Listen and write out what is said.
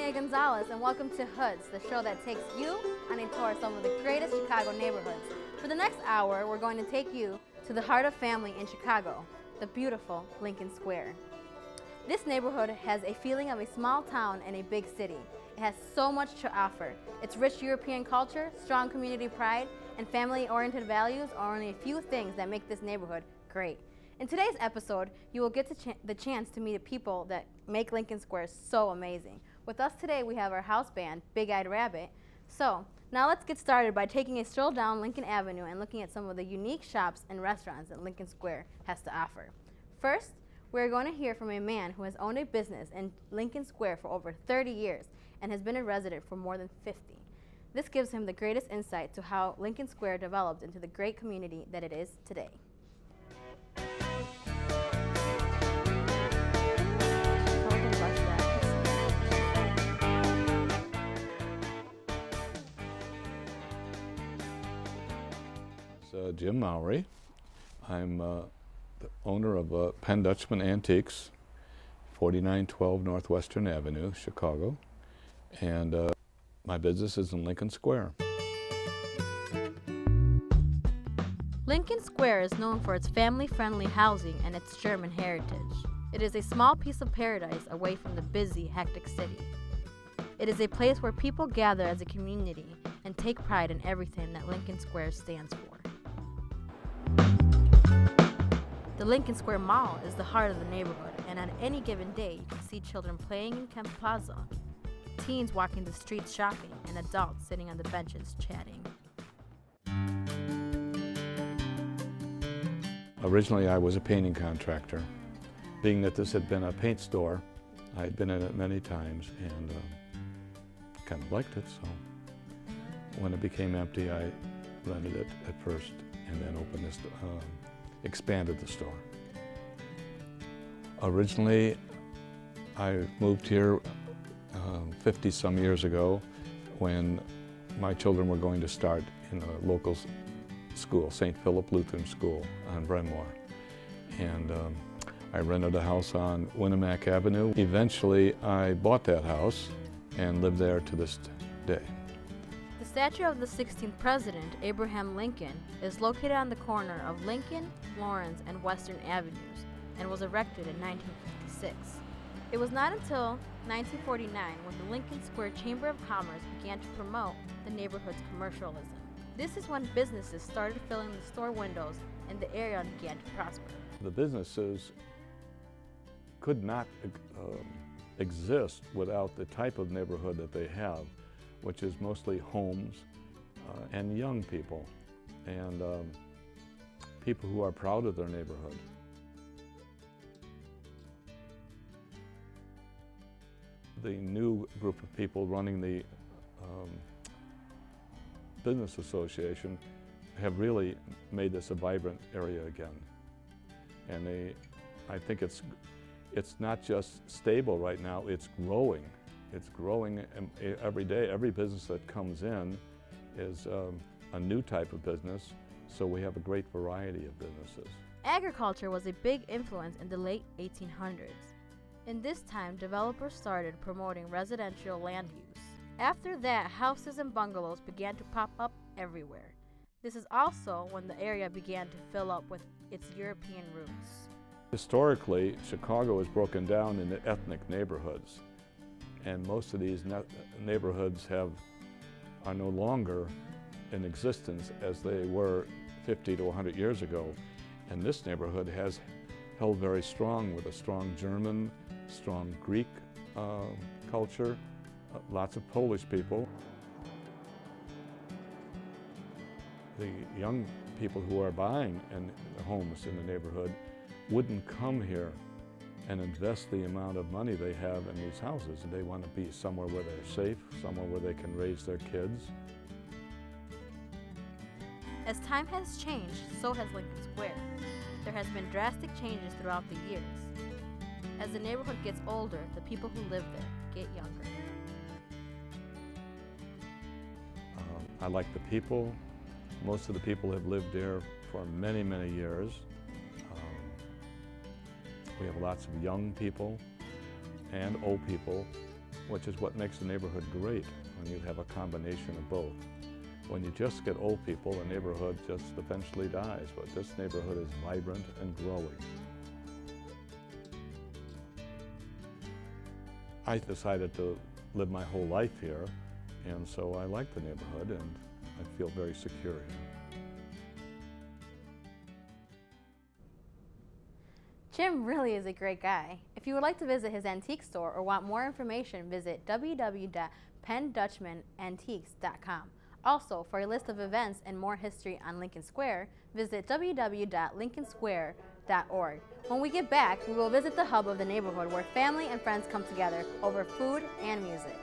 Renee Gonzalez, and welcome to Hoods, the show that takes you on a tour of some of the greatest Chicago neighborhoods. For the next hour, we're going to take you to the heart of family in Chicago, the beautiful Lincoln Square. This neighborhood has a feeling of a small town and a big city. It has so much to offer. Its rich European culture, strong community pride, and family-oriented values are only a few things that make this neighborhood great. In today's episode, you will get the chance to meet the people that make Lincoln Square so amazing. With us today, we have our house band, Big Eyed Rabbit. So, now let's get started by taking a stroll down Lincoln Avenue and looking at some of the unique shops and restaurants that Lincoln Square has to offer. First, we're going to hear from a man who has owned a business in Lincoln Square for over 30 years and has been a resident for more than 50. This gives him the greatest insight to how Lincoln Square developed into the great community that it is today. Jim Mowry. I'm the owner of Penn Dutchman Antiques, 4912 Northwestern Avenue, Chicago, and my business is in Lincoln Square. Lincoln Square is known for its family-friendly housing and its German heritage. It is a small piece of paradise away from the busy, hectic city. It is a place where people gather as a community and take pride in everything that Lincoln Square stands for. The Lincoln Square Mall is the heart of the neighborhood, and on any given day you can see children playing in Kemp Plaza, teens walking the streets shopping, and adults sitting on the benches chatting. Originally I was a painting contractor. Being that this had been a paint store, I had been in it many times and kind of liked it, so when it became empty I rented it at first and then opened this, expanded the store. Originally, I moved here 50-some years ago when my children were going to start in a local school, St. Philip Lutheran School on Bremore. And I rented a house on Winnemac Avenue. Eventually, I bought that house and lived there to this day. The statue of the 16th President, Abraham Lincoln, is located on the corner of Lincoln, Lawrence, and Western Avenues and was erected in 1956. It was not until 1949 when the Lincoln Square Chamber of Commerce began to promote the neighborhood's commercialism. This is when businesses started filling the store windows and the area began to prosper. The businesses could not exist without the type of neighborhood that they have, which is mostly homes and young people and people who are proud of their neighborhood. The new group of people running the Business Association have really made this a vibrant area again. And I think it's not just stable right now, it's growing. It's growing every day. Every business that comes in is a new type of business, so we have a great variety of businesses. Agriculture was a big influence in the late 1800s. In this time, developers started promoting residential land use. After that, houses and bungalows began to pop up everywhere. This is also when the area began to fill up with its European roots. Historically, Chicago is broken down into ethnic neighborhoods. And most of these neighborhoods are no longer in existence as they were 50 to 100 years ago. And this neighborhood has held very strong with a strong German, strong Greek culture, lots of Polish people. The young people who are buying homes in the neighborhood wouldn't come here and invest the amount of money they have in these houses. They want to be somewhere where they're safe, somewhere where they can raise their kids. As time has changed, so has Lincoln Square. There has been drastic changes throughout the years. As the neighborhood gets older, the people who live there get younger. I like the people. Most of the people have lived there for many, many years. We have lots of young people and old people which is what makes a neighborhood great when you have a combination of both. When you just get old people, the neighborhood just eventually dies, but this neighborhood is vibrant and growing. I decided to live my whole life here, and so I like the neighborhood and I feel very secure here. Jim really is a great guy. If you would like to visit his antique store or want more information, visit www.penndutchmanantiques.com. Also, for a list of events and more history on Lincoln Square, visit www.lincolnsquare.org. When we get back, we will visit the hub of the neighborhood where family and friends come together over food and music.